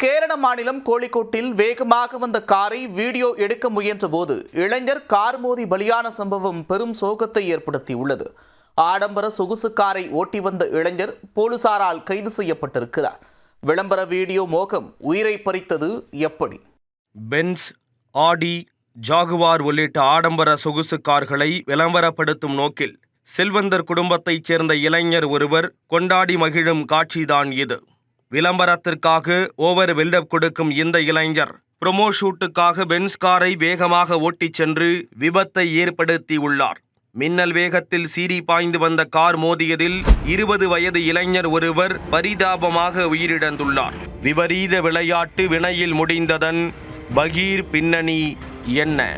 கேரள மாநிலம் கோழிக்கோட்டில் வேகமாக வந்த காரை வீடியோ எடுக்க முயன்றபோது இளைஞர் கார் மோதி பலியான சம்பவம் பெரும் சோகத்தை ஏற்படுத்தியுள்ளது. ஆடம்பர சொகுசு காரை ஓட்டி வந்த இளைஞர் போலீசாரால் கைது செய்யப்பட்டிருக்கிறார். விளம்பர வீடியோ மோகம் உயிரை பறித்தது எப்படி? பென்ஸ், ஆடி, ஜாகுவார் உள்ளிட்ட ஆடம்பர சொகுசு கார்களை விளம்பரப்படுத்தும் நோக்கில் செல்வந்தர் குடும்பத்தைச் சேர்ந்த இளைஞர் ஒருவர் கொண்டாடி மகிழும் காட்சிதான் இது. விளம்பரத்திற்காக ஓவர் பில்டப் கொடுக்கும் இந்த இளைஞர் ப்ரோமோ ஷூட்டுக்காக பென்ஸ் காரை வேகமாக ஓட்டிச் சென்று விபத்தை ஏற்படுத்தியுள்ளார். மின்னல் வேகத்தில் சீறி பாய்ந்து வந்த கார் மோதியதில் 20 வயது இளைஞர் ஒருவர் பரிதாபமாக உயிரிழந்துள்ளார். விபரீத விளையாட்டு வினையில் முடிந்ததன் பகீர் பின்னணி என்ன?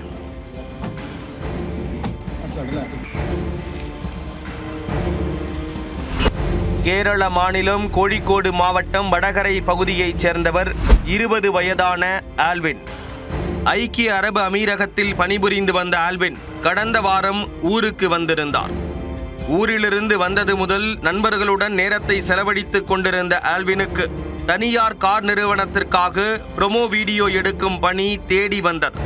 கேரள மாநிலம் கோழிக்கோடு மாவட்டம் வடகரை பகுதியைச் சேர்ந்தவர் 20 வயதான ஆல்வின். ஐக்கிய அரபு அமீரகத்தில் பணிபுரிந்து வந்த ஆல்வின் கடந்த வாரம் ஊருக்கு வந்திருந்தார். ஊரிலிருந்து வந்தது முதல் நண்பர்களுடன் நேரத்தை செலவழித்துக் கொண்டிருந்த ஆல்வினுக்கு தனியார் கார் நிறுவனத்திற்காக ப்ரோமோ வீடியோ எடுக்கும் பணி தேடி வந்தது.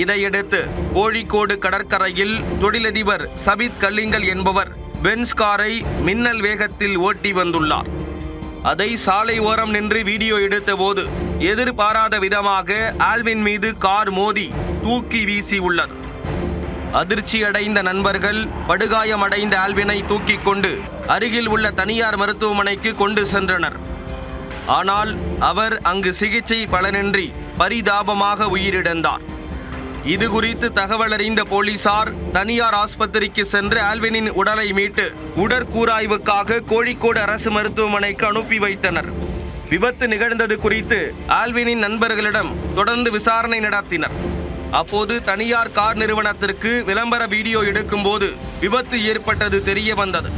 இதையடுத்து கோழிக்கோடு கடற்கரையில் தொழிலதிபர் சபித் கல்லிங்கல் என்பவர் பென்ஸ் காரை மின்னல் வேகத்தில் ஓட்டி வந்துள்ளார். அதை சாலை ஓரம் நின்று வீடியோ எடுத்தபோது எதிர்பாராத விதமாக ஆல்வின் மீது கார் மோதி தூக்கி வீசி உள்ளது. அதிர்ச்சியடைந்த நண்பர்கள் படுகாயமடைந்த ஆல்வினை தூக்கி கொண்டு அருகில் உள்ள தனியார் மருத்துவமனைக்கு கொண்டு சென்றனர். ஆனால் அவர் அங்கு சிகிச்சை பலனின்றி பரிதாபமாக உயிரிழந்தார். இது குறித்து தகவல் அறிந்த போலீசார் தனியார் ஆஸ்பத்திரிக்கு சென்று ஆல்வினின் உடலை மீட்டு உடற்கூராய்வுக்காக கோழிக்கோடு அரசு மருத்துவமனைக்கு அனுப்பி வைத்தனர். விபத்து நிகழ்ந்தது குறித்து ஆல்வினின் நண்பர்களிடம் தொடர்ந்து விசாரணை நடத்தினர். அப்போது தனியார் கார் நிறுவனத்திற்கு விளம்பர வீடியோ எடுக்கும்போது விபத்து ஏற்பட்டது தெரிய வந்தது.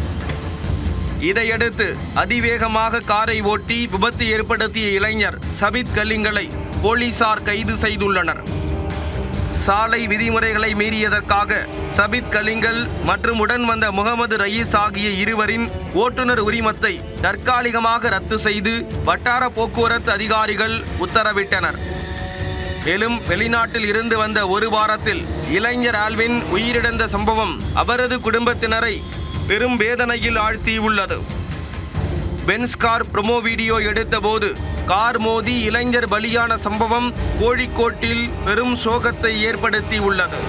இதையடுத்து அதிவேகமாக காரை ஓட்டி விபத்து ஏற்படுத்திய இளைஞர் சபித் கல்லிங்கலை போலீசார் கைது செய்துள்ளனர். சாலை விதிமுறைகளை மீறியதற்காக சபித் கல்லிங்கல் மற்றும் உடன் வந்த முகமது ரயீஸ் ஆகிய இருவரின் ஓட்டுநர் உரிமத்தை தற்காலிகமாக ரத்து செய்து வட்டார போக்குவரத்து அதிகாரிகள் உத்தரவிட்டனர். மேலும் வெளிநாட்டில் இருந்து வந்த ஒரு வாரத்தில் இளைஞர் ஆல்வின் உயிரிழந்த சம்பவம் அவரது குடும்பத்தினரை பெரும் வேதனையில் ஆழ்த்தியுள்ளது. பென்ஸ் கார் ப்ரோமோ வீடியோ எடுத்தபோது கார் மோதி இளைஞர் பலியான சம்பவம் கோழிக்கோட்டில் பெரும் சோகத்தை ஏற்படுத்தியுள்ளது.